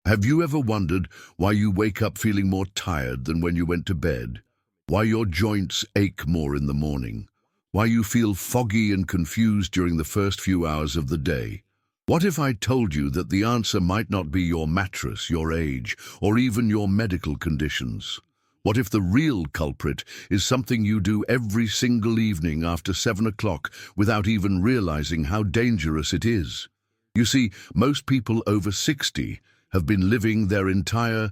Have you ever wondered why you wake up feeling more tired than when you went to bed? Why your joints ache more in the morning? Why you feel foggy and confused during the first few hours of the day? What if I told you that the answer might not be your mattress, your age, or even your medical conditions? What if the real culprit is something you do every single evening after 7 o'clock without even realizing how dangerous it is? You see, most people over 60 have been living their entire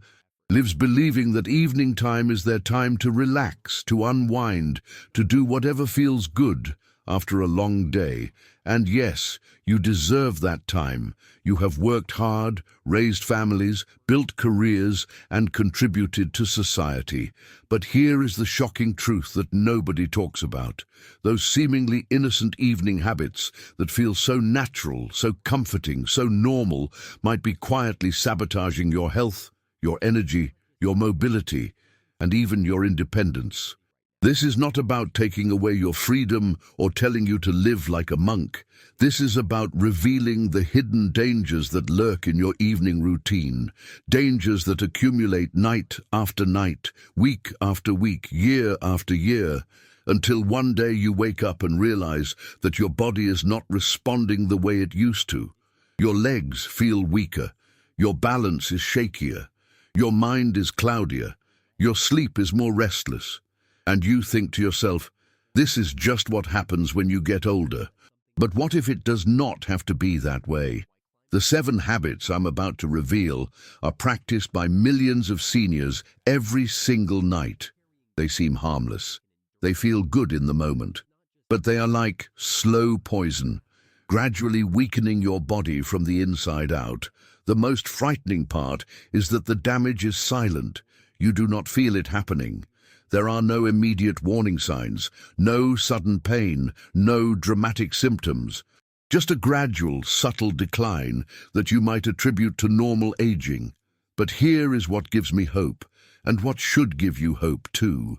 lives believing that evening time is their time to relax, to unwind, to do whatever feels good after a long day. And yes, you deserve that time. You have worked hard, raised families, built careers, and contributed to society. But here is the shocking truth that nobody talks about. Those seemingly innocent evening habits that feel so natural, so comforting, so normal, might be quietly sabotaging your health, your energy, your mobility, and even your independence. This is not about taking away your freedom or telling you to live like a monk. This is about revealing the hidden dangers that lurk in your evening routine, dangers that accumulate night after night, week after week, year after year, until one day you wake up and realize that your body is not responding the way it used to. Your legs feel weaker, your balance is shakier, your mind is cloudier, your sleep is more restless. And you think to yourself, this is just what happens when you get older. But what if it does not have to be that way? The 7 habits I'm about to reveal are practiced by millions of seniors every single night. They seem harmless. They feel good in the moment. But they are like slow poison, gradually weakening your body from the inside out. The most frightening part is that the damage is silent. You do not feel it happening. There are no immediate warning signs, no sudden pain, no dramatic symptoms. Just a gradual, subtle decline that you might attribute to normal aging. But here is what gives me hope, and what should give you hope too.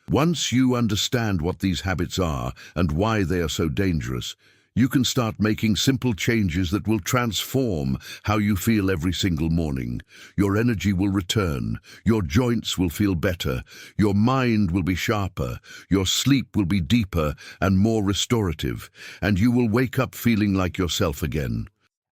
Once you understand what these habits are and why they are so dangerous, you can start making simple changes that will transform how you feel every single morning. Your energy will return, your joints will feel better, your mind will be sharper, your sleep will be deeper and more restorative, and you will wake up feeling like yourself again.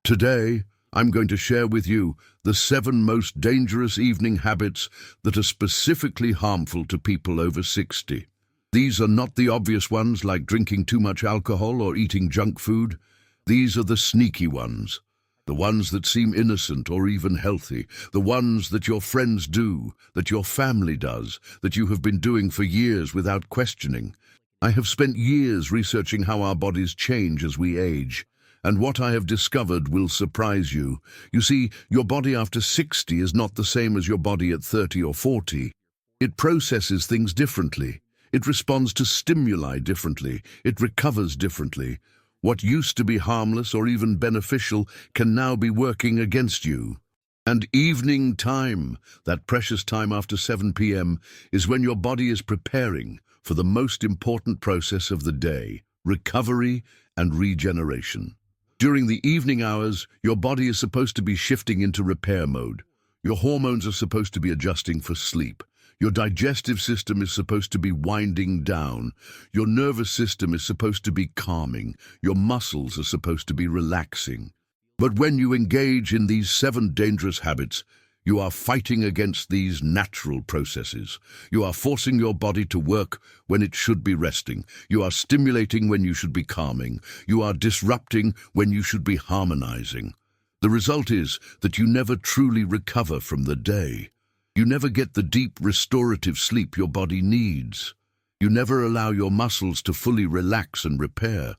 Today, I'm going to share with you the 7 most dangerous evening habits that are specifically harmful to people over 60. These are not the obvious ones like drinking too much alcohol or eating junk food. These are the sneaky ones, the ones that seem innocent or even healthy, the ones that your friends do, that your family does, that you have been doing for years without questioning. I have spent years researching how our bodies change as we age, and what I have discovered will surprise you. You see, your body after 60 is not the same as your body at 30 or 40. It processes things differently. It responds to stimuli differently. It recovers differently. What used to be harmless or even beneficial can now be working against you. And evening time, that precious time after 7 p.m., is when your body is preparing for the most important process of the day, recovery and regeneration. During the evening hours, your body is supposed to be shifting into repair mode. Your hormones are supposed to be adjusting for sleep. Your digestive system is supposed to be winding down. Your nervous system is supposed to be calming. Your muscles are supposed to be relaxing. But when you engage in these 7 dangerous habits, you are fighting against these natural processes. You are forcing your body to work when it should be resting. You are stimulating when you should be calming. You are disrupting when you should be harmonizing. The result is that you never truly recover from the day. You never get the deep restorative sleep your body needs. You never allow your muscles to fully relax and repair.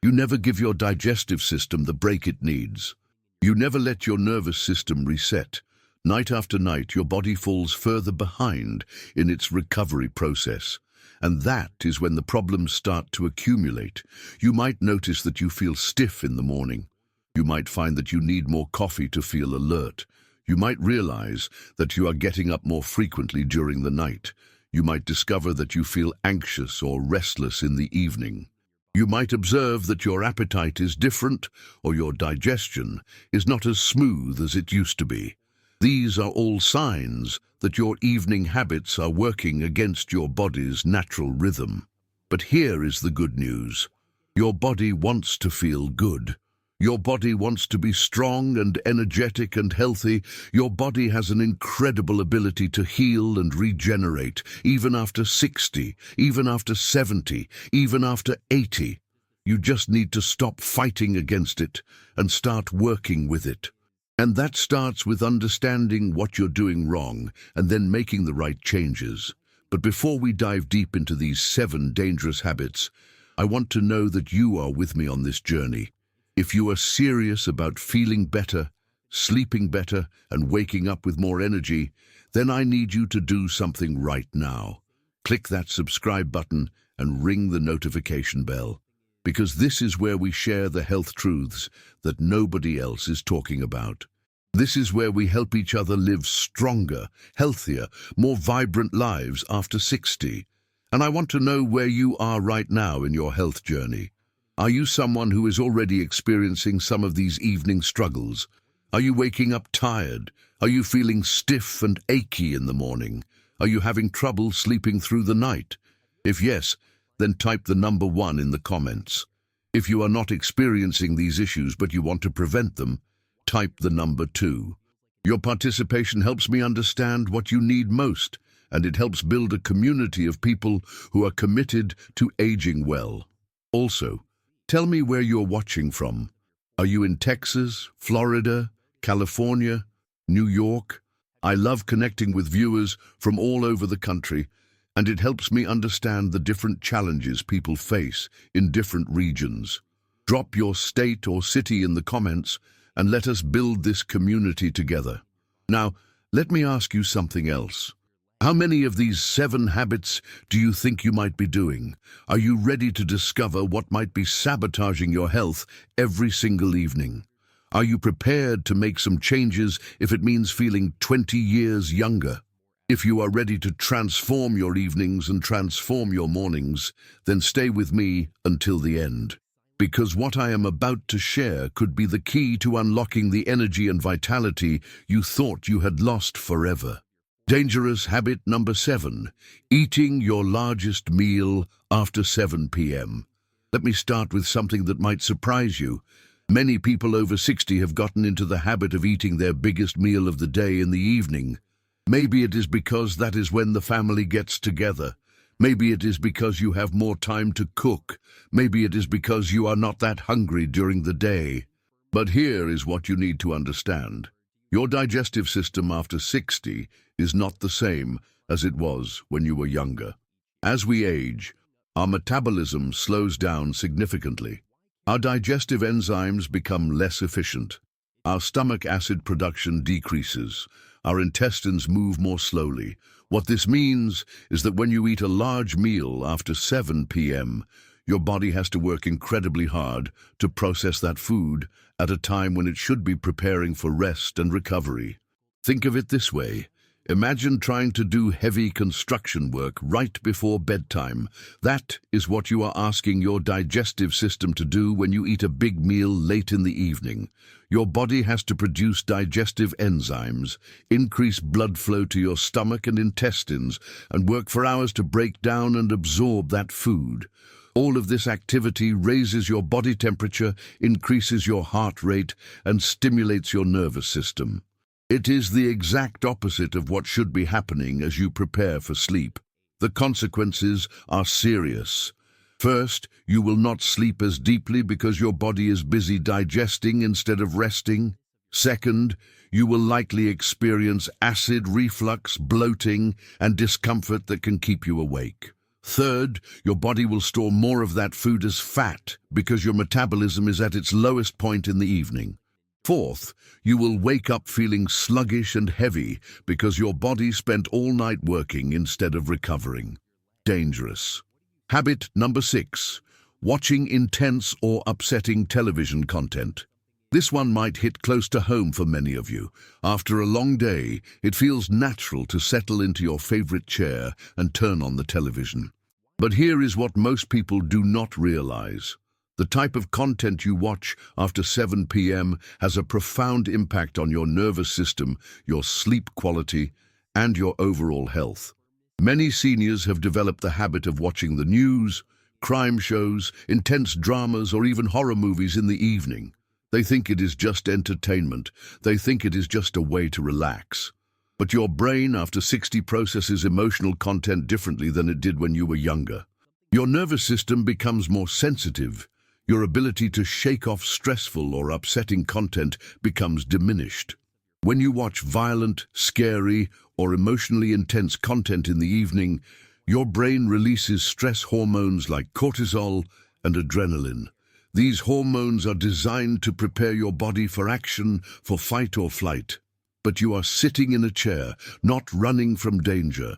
You never give your digestive system the break it needs. You never let your nervous system reset. Night after night, your body falls further behind in its recovery process. And that is when the problems start to accumulate. You might notice that you feel stiff in the morning. You might find that you need more coffee to feel alert. You might realize that you are getting up more frequently during the night. You might discover that you feel anxious or restless in the evening. You might observe that your appetite is different or your digestion is not as smooth as it used to be. These are all signs that your evening habits are working against your body's natural rhythm. But here is the good news. Your body wants to feel good. Your body wants to be strong and energetic and healthy. Your body has an incredible ability to heal and regenerate, even after 60, even after 70, even after 80. You just need to stop fighting against it and start working with it. And that starts with understanding what you're doing wrong and then making the right changes. But before we dive deep into these 7 dangerous habits, I want to know that you are with me on this journey. If you are serious about feeling better, sleeping better, and waking up with more energy, then I need you to do something right now. Click that subscribe button and ring the notification bell, because this is where we share the health truths that nobody else is talking about. This is where we help each other live stronger, healthier, more vibrant lives after 60. And I want to know where you are right now in your health journey. Are you someone who is already experiencing some of these evening struggles? Are you waking up tired? Are you feeling stiff and achy in the morning? Are you having trouble sleeping through the night? If yes, then type the number 1 in the comments. If you are not experiencing these issues but you want to prevent them, type the number 2. Your participation helps me understand what you need most, and it helps build a community of people who are committed to aging well. Also, tell me where you're watching from. Are you in Texas, Florida, California, New York? I love connecting with viewers from all over the country, and it helps me understand the different challenges people face in different regions. Drop your state or city in the comments and let us build this community together. Now, let me ask you something else. How many of these 7 habits do you think you might be doing? Are you ready to discover what might be sabotaging your health every single evening? Are you prepared to make some changes if it means feeling 20 years younger? If you are ready to transform your evenings and transform your mornings, then stay with me until the end. Because what I am about to share could be the key to unlocking the energy and vitality you thought you had lost forever. Dangerous habit number 7, eating your largest meal after 7 p.m. Let me start with something that might surprise you. Many people over 60 have gotten into the habit of eating their biggest meal of the day in the evening. Maybe it is because that is when the family gets together. Maybe it is because you have more time to cook. Maybe it is because you are not that hungry during the day. But here is what you need to understand. Your digestive system after 60 is not the same as it was when you were younger. As we age, our metabolism slows down significantly. Our digestive enzymes become less efficient. Our stomach acid production decreases. Our intestines move more slowly. What this means is that when you eat a large meal after 7 p.m., your body has to work incredibly hard to process that food at a time when it should be preparing for rest and recovery. Think of it this way. Imagine trying to do heavy construction work right before bedtime. That is what you are asking your digestive system to do when you eat a big meal late in the evening. Your body has to produce digestive enzymes, increase blood flow to your stomach and intestines, and work for hours to break down and absorb that food. All of this activity raises your body temperature, increases your heart rate, and stimulates your nervous system. It is the exact opposite of what should be happening as you prepare for sleep. The consequences are serious. First, you will not sleep as deeply because your body is busy digesting instead of resting. Second, you will likely experience acid reflux, bloating, and discomfort that can keep you awake. Third, your body will store more of that food as fat because your metabolism is at its lowest point in the evening. Fourth, you will wake up feeling sluggish and heavy because your body spent all night working instead of recovering. Dangerous. Habit number 6, watching intense or upsetting television content. This one might hit close to home for many of you. After a long day, it feels natural to settle into your favorite chair and turn on the television. But here is what most people do not realize. The type of content you watch after 7 p.m. has a profound impact on your nervous system, your sleep quality, and your overall health. Many seniors have developed the habit of watching the news, crime shows, intense dramas, or even horror movies in the evening. They think it is just entertainment. They think it is just a way to relax. But your brain, after 60, processes emotional content differently than it did when you were younger. Your nervous system becomes more sensitive. Your ability to shake off stressful or upsetting content becomes diminished. When you watch violent, scary, or emotionally intense content in the evening, your brain releases stress hormones like cortisol and adrenaline. These hormones are designed to prepare your body for action, for fight or flight. But you are sitting in a chair, not running from danger.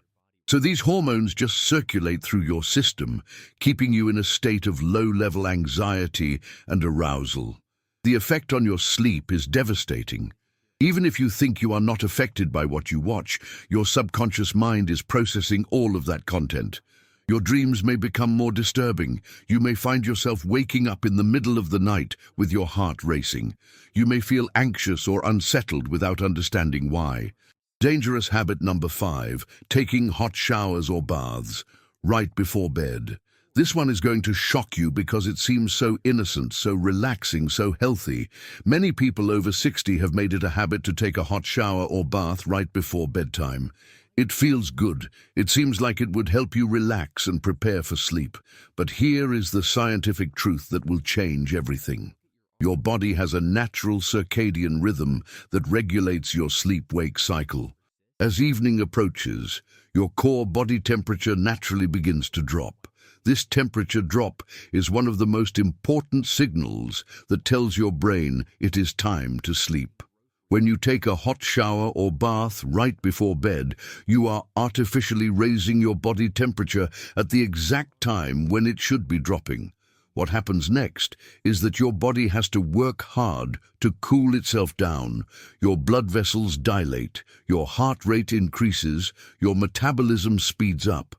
So these hormones just circulate through your system, keeping you in a state of low-level anxiety and arousal. The effect on your sleep is devastating. Even if you think you are not affected by what you watch, your subconscious mind is processing all of that content. Your dreams may become more disturbing. You may find yourself waking up in the middle of the night with your heart racing. You may feel anxious or unsettled without understanding why. Dangerous habit number 5, taking hot showers or baths right before bed. This one is going to shock you because it seems so innocent, so relaxing, so healthy. Many people over 60 have made it a habit to take a hot shower or bath right before bedtime. It feels good. It seems like it would help you relax and prepare for sleep. But here is the scientific truth that will change everything. Your body has a natural circadian rhythm that regulates your sleep-wake cycle. As evening approaches, your core body temperature naturally begins to drop. This temperature drop is one of the most important signals that tells your brain it is time to sleep. When you take a hot shower or bath right before bed, you are artificially raising your body temperature at the exact time when it should be dropping. What happens next is that your body has to work hard to cool itself down. Your blood vessels dilate, your heart rate increases, your metabolism speeds up.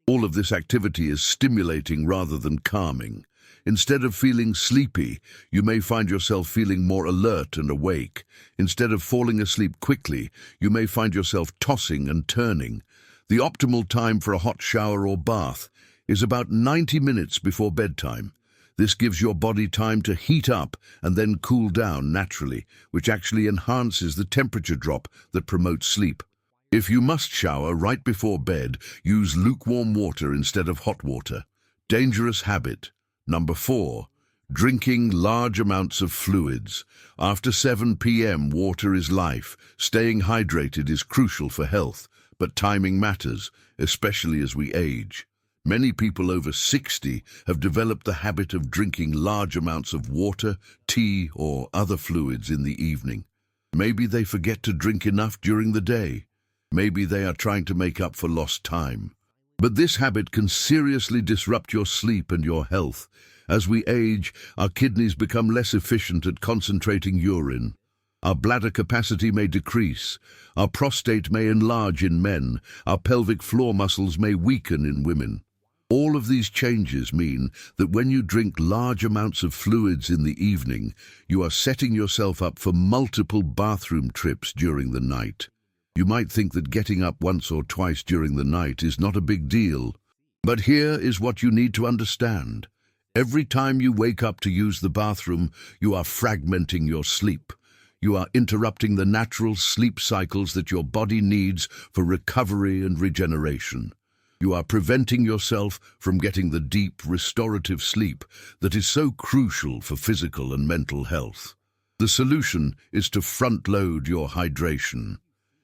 All of this activity is stimulating rather than calming. Instead of feeling sleepy, you may find yourself feeling more alert and awake. Instead of falling asleep quickly, you may find yourself tossing and turning. The optimal time for a hot shower or bath is about 90 minutes before bedtime. This gives your body time to heat up and then cool down naturally, which actually enhances the temperature drop that promotes sleep. If you must shower right before bed, use lukewarm water instead of hot water. Dangerous habit. Number 4. Drinking large amounts of fluids. After 7 p.m., water is life. Staying hydrated is crucial for health, but timing matters, especially as we age. Many people over 60 have developed the habit of drinking large amounts of water, tea, or other fluids in the evening. Maybe they forget to drink enough during the day. Maybe they are trying to make up for lost time. But this habit can seriously disrupt your sleep and your health. As we age, our kidneys become less efficient at concentrating urine. Our bladder capacity may decrease. Our prostate may enlarge in men. Our pelvic floor muscles may weaken in women. All of these changes mean that when you drink large amounts of fluids in the evening, you are setting yourself up for multiple bathroom trips during the night. You might think that getting up once or twice during the night is not a big deal. But here is what you need to understand. Every time you wake up to use the bathroom, you are fragmenting your sleep. You are interrupting the natural sleep cycles that your body needs for recovery and regeneration. You are preventing yourself from getting the deep, restorative sleep that is so crucial for physical and mental health. The solution is to front-load your hydration.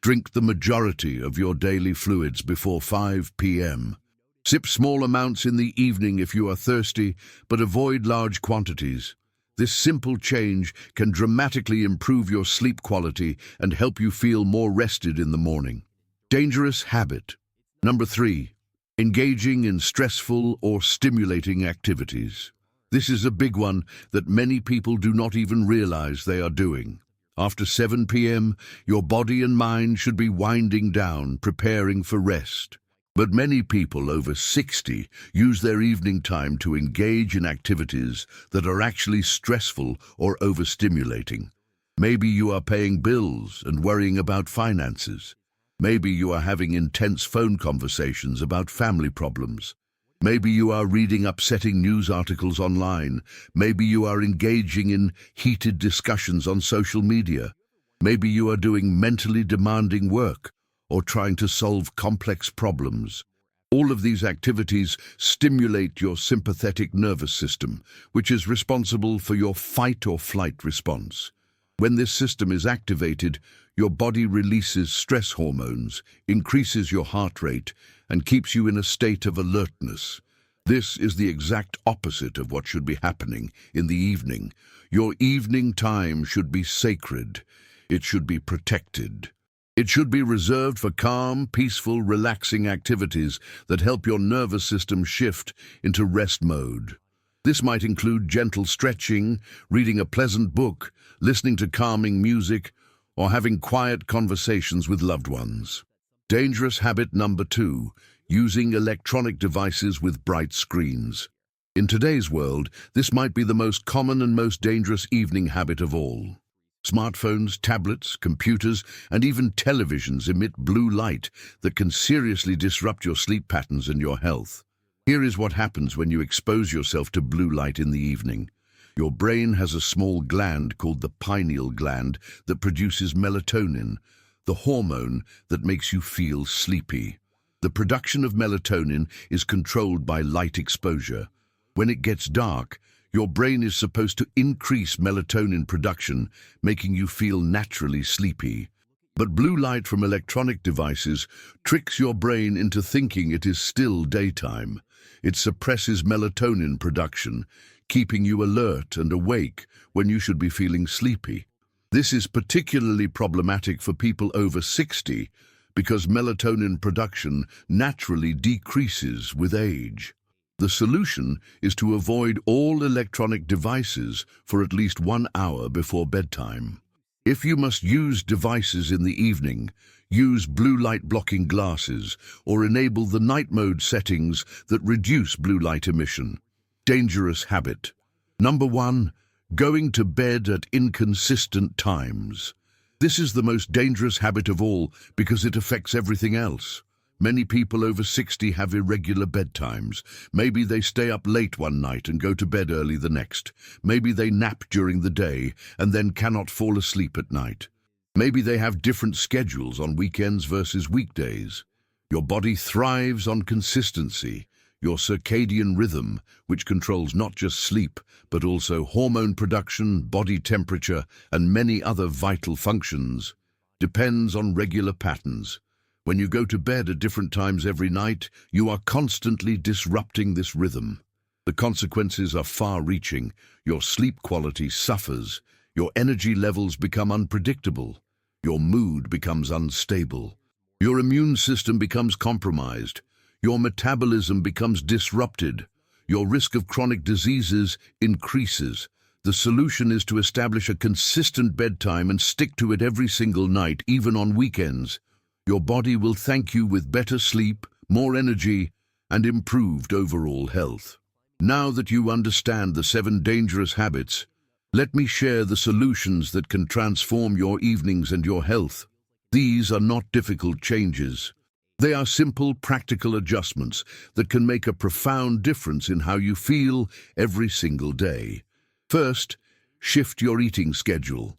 Drink the majority of your daily fluids before 5 p.m. Sip small amounts in the evening if you are thirsty, but avoid large quantities. This simple change can dramatically improve your sleep quality and help you feel more rested in the morning. Dangerous habit. Number 3. Engaging in stressful or stimulating activities. This is a big one that many people do not even realize they are doing. After 7 p.m., your body and mind should be winding down, preparing for rest. But many people over 60 use their evening time to engage in activities that are actually stressful or overstimulating. Maybe you are paying bills and worrying about finances. Maybe you are having intense phone conversations about family problems. Maybe you are reading upsetting news articles online. Maybe you are engaging in heated discussions on social media. Maybe you are doing mentally demanding work or trying to solve complex problems. All of these activities stimulate your sympathetic nervous system, which is responsible for your fight or flight response. When this system is activated, your body releases stress hormones, increases your heart rate, and keeps you in a state of alertness. This is the exact opposite of what should be happening in the evening. Your evening time should be sacred. It should be protected. It should be reserved for calm, peaceful, relaxing activities that help your nervous system shift into rest mode. This might include gentle stretching, reading a pleasant book, listening to calming music, or having quiet conversations with loved ones. Dangerous habit number 2, using electronic devices with bright screens. In today's world, this might be the most common and most dangerous evening habit of all. Smartphones, tablets, computers, and even televisions emit blue light that can seriously disrupt your sleep patterns and your health. Here is what happens when you expose yourself to blue light in the evening. Your brain has a small gland called the pineal gland that produces melatonin, the hormone that makes you feel sleepy. The production of melatonin is controlled by light exposure. When it gets dark, your brain is supposed to increase melatonin production, making you feel naturally sleepy. But blue light from electronic devices tricks your brain into thinking it is still daytime. It suppresses melatonin production, keeping you alert and awake when you should be feeling sleepy. This is particularly problematic for people over 60 because melatonin production naturally decreases with age. The solution is to avoid all electronic devices for at least 1 hour before bedtime. If you must use devices in the evening, use blue light blocking glasses or enable the night mode settings that reduce blue light emission. Dangerous habit. Number 1, going to bed at inconsistent times. This is the most dangerous habit of all because it affects everything else. Many people over 60 have irregular bedtimes. Maybe they stay up late one night and go to bed early the next. Maybe they nap during the day and then cannot fall asleep at night. Maybe they have different schedules on weekends versus weekdays. Your body thrives on consistency. Your circadian rhythm, which controls not just sleep, but also hormone production, body temperature, and many other vital functions, depends on regular patterns. When you go to bed at different times every night, you are constantly disrupting this rhythm. The consequences are far-reaching. Your sleep quality suffers. Your energy levels become unpredictable. Your mood becomes unstable. Your immune system becomes compromised. Your metabolism becomes disrupted. Your risk of chronic diseases increases. The solution is to establish a consistent bedtime and stick to it every single night, even on weekends. Your body will thank you with better sleep, more energy, and improved overall health. Now that you understand the 7 dangerous habits, let me share the solutions that can transform your evenings and your health. These are not difficult changes. They are simple, practical adjustments that can make a profound difference in how you feel every single day. First, shift your eating schedule.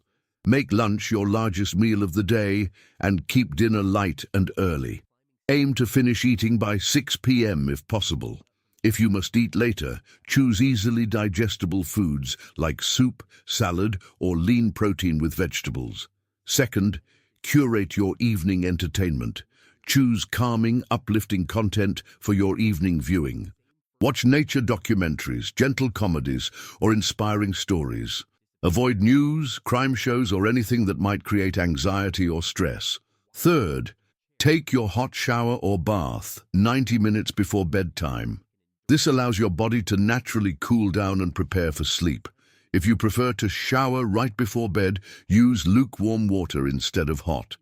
Make lunch your largest meal of the day and keep dinner light and early. Aim to finish eating by 6 p.m. if possible. If you must eat later, choose easily digestible foods like soup, salad, or lean protein with vegetables. Second, curate your evening entertainment. Choose calming, uplifting content for your evening viewing. Watch nature documentaries, gentle comedies, or inspiring stories. Avoid news, crime shows, or anything that might create anxiety or stress. Third, take your hot shower or bath 90 minutes before bedtime. This allows your body to naturally cool down and prepare for sleep. If you prefer to shower right before bed, use lukewarm water instead of hot.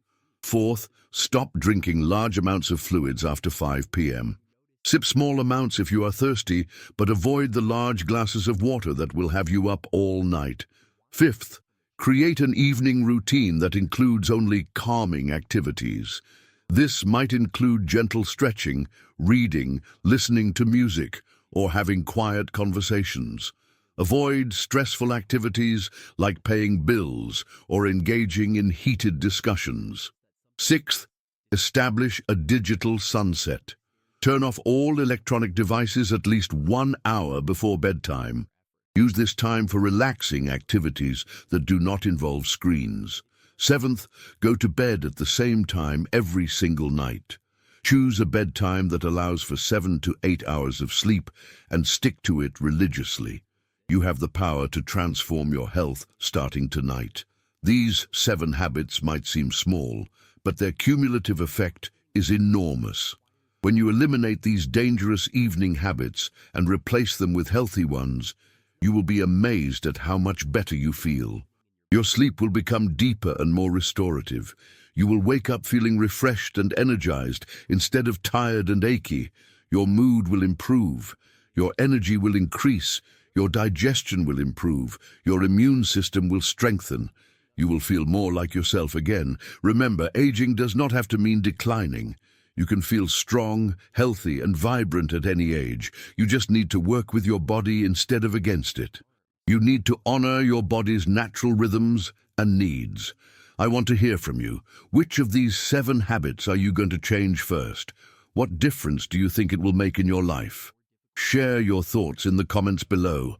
Fourth, stop drinking large amounts of fluids after 5 p.m. Sip small amounts if you are thirsty, but avoid the large glasses of water that will have you up all night. Fifth, create an evening routine that includes only calming activities. This might include gentle stretching, reading, listening to music, or having quiet conversations. Avoid stressful activities like paying bills or engaging in heated discussions. Sixth, establish a digital sunset. Turn off all electronic devices at least 1 hour before bedtime. Use this time for relaxing activities that do not involve screens. Seventh, go to bed at the same time every single night. Choose a bedtime that allows for 7 to 8 hours of sleep and stick to it religiously. You have the power to transform your health starting tonight. These 7 habits might seem small, but their cumulative effect is enormous. When you eliminate these dangerous evening habits and replace them with healthy ones, you will be amazed at how much better you feel. Your sleep will become deeper and more restorative. You will wake up feeling refreshed and energized instead of tired and achy. Your mood will improve. Your energy will increase. Your digestion will improve. Your immune system will strengthen. You will feel more like yourself again. Remember, aging does not have to mean declining. You can feel strong, healthy, and vibrant at any age. You just need to work with your body instead of against it. You need to honor your body's natural rhythms and needs. I want to hear from you. Which of these 7 habits are you going to change first? What difference do you think it will make in your life? Share your thoughts in the comments below.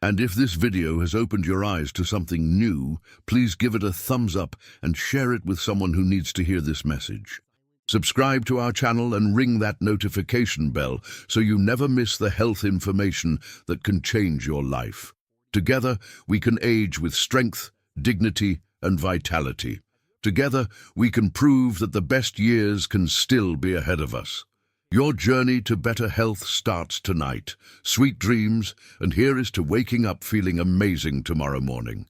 And if this video has opened your eyes to something new, please give it a thumbs up and share it with someone who needs to hear this message. Subscribe to our channel and ring that notification bell so you never miss the health information that can change your life. Together, we can age with strength, dignity, and vitality. Together, we can prove that the best years can still be ahead of us. Your journey to better health starts tonight. Sweet dreams, and here is to waking up feeling amazing tomorrow morning.